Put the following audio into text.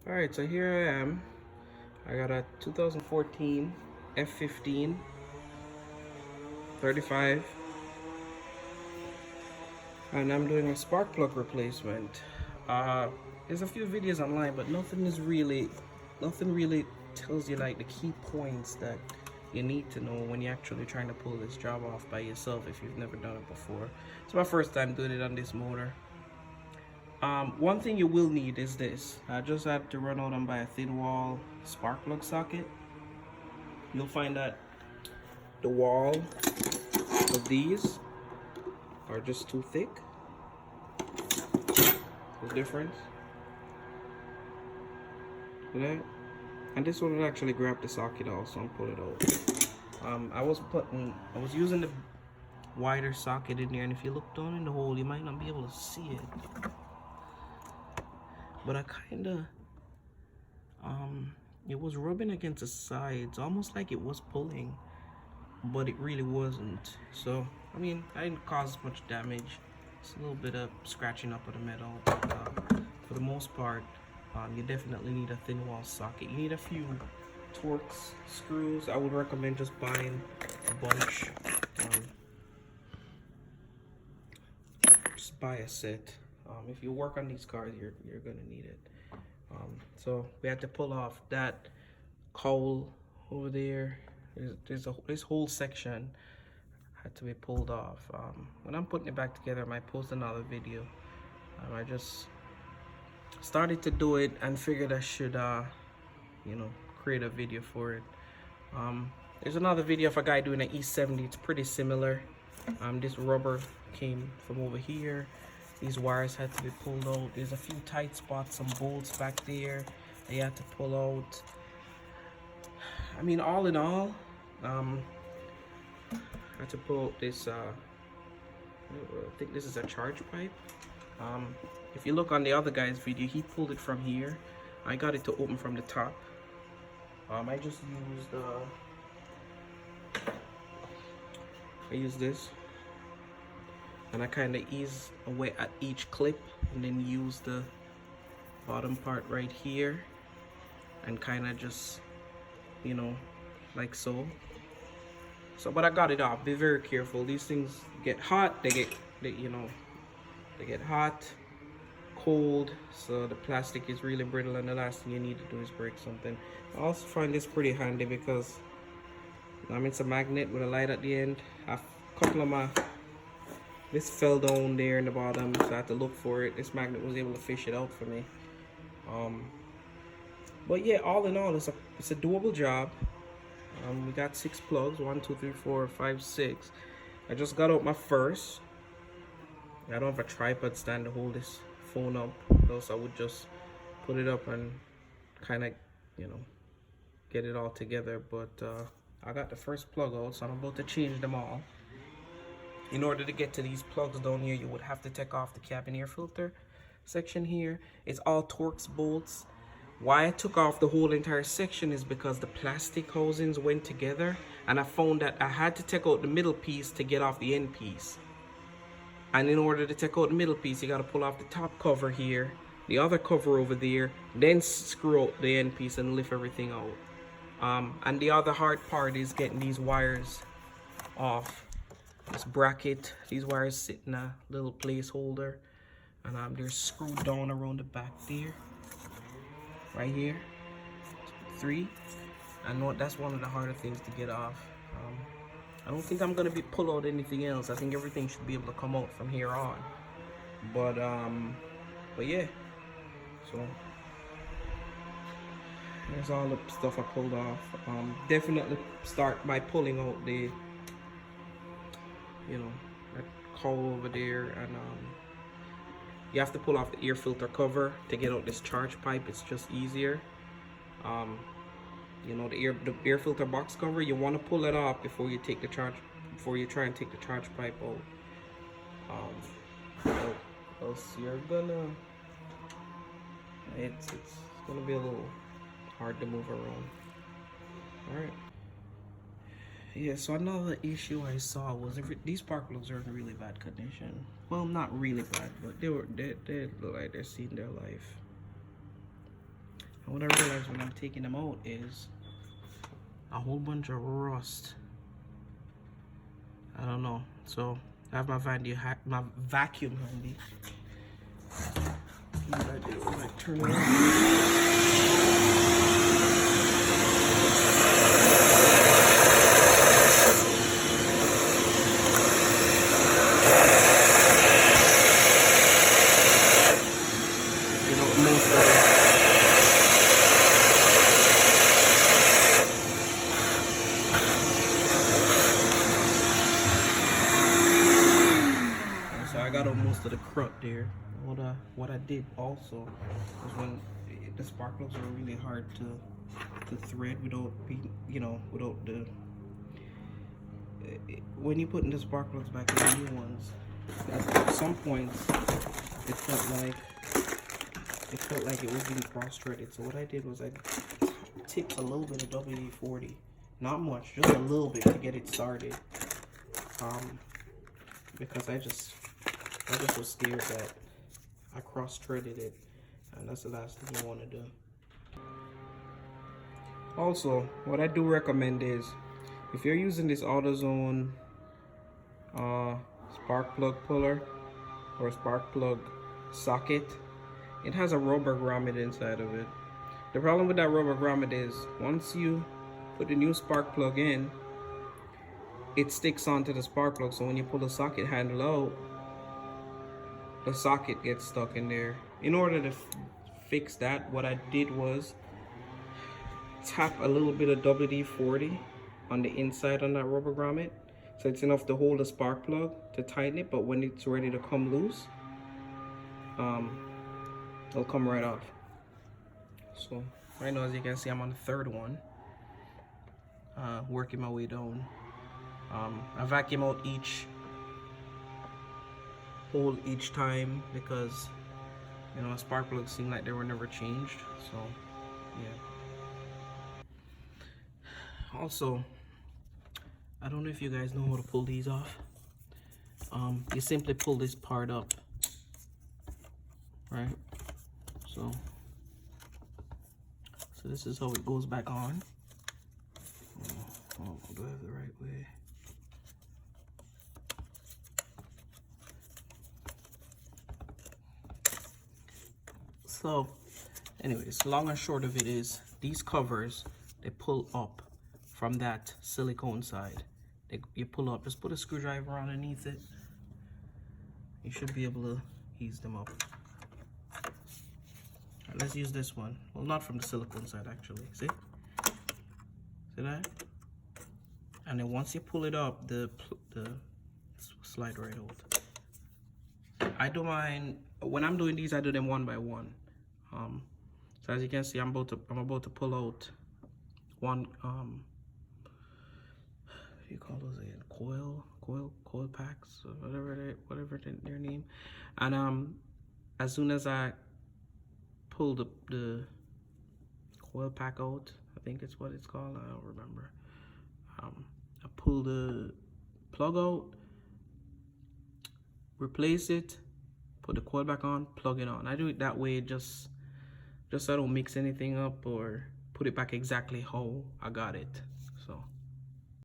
Alright, so here I am. I got a 2014 F15 35 and I'm doing a spark plug replacement. There's a few videos online, but nothing really tells you like the key points that you need to know when you're actually trying to pull this job off by yourself if you've never done it before. It's my first time doing it on this motor. One thing you will need is this. I just had to run out and buy a thin wall spark plug socket. You'll find that the wall of these are just too thick. The difference. See that? And this one will actually grab the socket also and pull it out. I was using the wider socket in there, and if you look down in the hole, you might not be able to see it. But I kinda it was rubbing against the sides, almost like it was pulling, but it really wasn't. So I mean, I didn't cause much damage. It's a little bit of scratching up of the metal, but for the most part, you definitely need a thin wall socket. You need a few Torx screws. I would recommend just buying a bunch. Just buy a set. If you work on these cars, you're gonna need it. So we had to pull off that cowl over there. This whole section had to be pulled off. When I'm putting it back together, I might post another video. I just started to do it and figured I should create a video for it. There's another video of a guy doing an E70. It's pretty similar. This rubber came from over here. These wires had to be pulled out. There's a few tight spots, some bolts back there they had to pull out. I mean, all in all, I had to pull out this, I think this is a charge pipe. If you look on the other guy's video, he pulled it from here. I got it to open from the top. I just used this, and I kind of ease away at each clip, and then use the bottom part right here, and kind of just, like so. But I got it off. Be very careful. These things get hot. They get hot, cold. So the plastic is really brittle, and the last thing you need to do is break something. I also find this pretty handy because it's a magnet with a light at the end. This fell down there in the bottom, so I had to look for it. This magnet was able to fish it out for me. But yeah, all in all, it's a doable job. We got 6 plugs, 1, 2, 3, 4, 5, 6. I just got out my first. I don't have a tripod stand to hold this phone up, else I would just put it up and kind of, get it all together. But I got the first plug out, so I'm about to change them all. In order to get to these plugs down here, you would have to take off the cabin air filter section here. It's all Torx bolts. Why I took off the whole entire section is because the plastic housings went together, and I found that I had to take out the middle piece to get off the end piece. And in order to take out the middle piece, you got to pull off the top cover here, the other cover over there, then screw out the end piece and lift everything out. And the other hard part is getting these wires off this bracket. These wires sit in a little placeholder, and they're screwed down around the back there, right here. 3. I know that's one of the harder things to get off. I don't think I'm gonna pull out anything else. I think everything should be able to come out from here on. But yeah. So there's all the stuff I pulled off. Definitely start by pulling out the that cowl over there, and you have to pull off the air filter cover to get out this charge pipe. It's just easier. The air filter box cover, you want to pull it off before you try and take the charge pipe out. Else you're gonna it's gonna be a little hard to move around. All right. Yeah, so another issue I saw was these spark plugs are in really bad condition. Well, not really bad, but they look like they're seeing their life. And what I realized when I'm taking them out is a whole bunch of rust. I don't know. So I have my vacuum handy. What I do is I turn it on. So I got on most of the crud there. What I did also was when the spark plugs are really hard to thread without being, without the when you put in the spark plugs back in the new ones, at some points it felt like it was being cross threaded. So what I did was I tipped a little bit of WD-40, not much, just a little bit to get it started. Because I just was scared that I cross-threaded it, and that's the last thing you want to do. Also, what I do recommend is, if you're using this AutoZone spark plug puller or spark plug socket, it has a rubber grommet inside of it. The problem with that rubber grommet is, once you put the new spark plug in, it sticks onto the spark plug, so when you pull the socket handle out, the socket gets stuck in there. In order to fix that, what I did was tap a little bit of WD-40 on the inside on that rubber grommet, so it's enough to hold the spark plug to tighten it, but when it's ready to come loose, it'll come right off. So right now, as you can see, I'm on the third one, working my way down. I vacuum out each hole each time because spark plugs seem like they were never changed. So yeah. Also, I don't know if you guys know how to pull these off. You simply pull this part up, right? So this is how it goes back on. Oh, do I have the right way? So anyways, long and short of it is, these covers, they pull up from that silicone side. You pull up, just put a screwdriver underneath it. You should be able to ease them up. Right, let's use this one. Well, not from the silicone side actually. See that? And then once you pull it up, the slide right out. I do mine when I'm doing these. I do them one by one. So as you can see, I'm about to pull out one what do you call those again? Coil packs, or whatever their name. And as soon as I pull the coil pack out, I think it's what it's called, I don't remember. I pull the plug out, replace it, put the coil back on, plug it on. I do it that way just so I don't mix anything up or put it back exactly how I got it.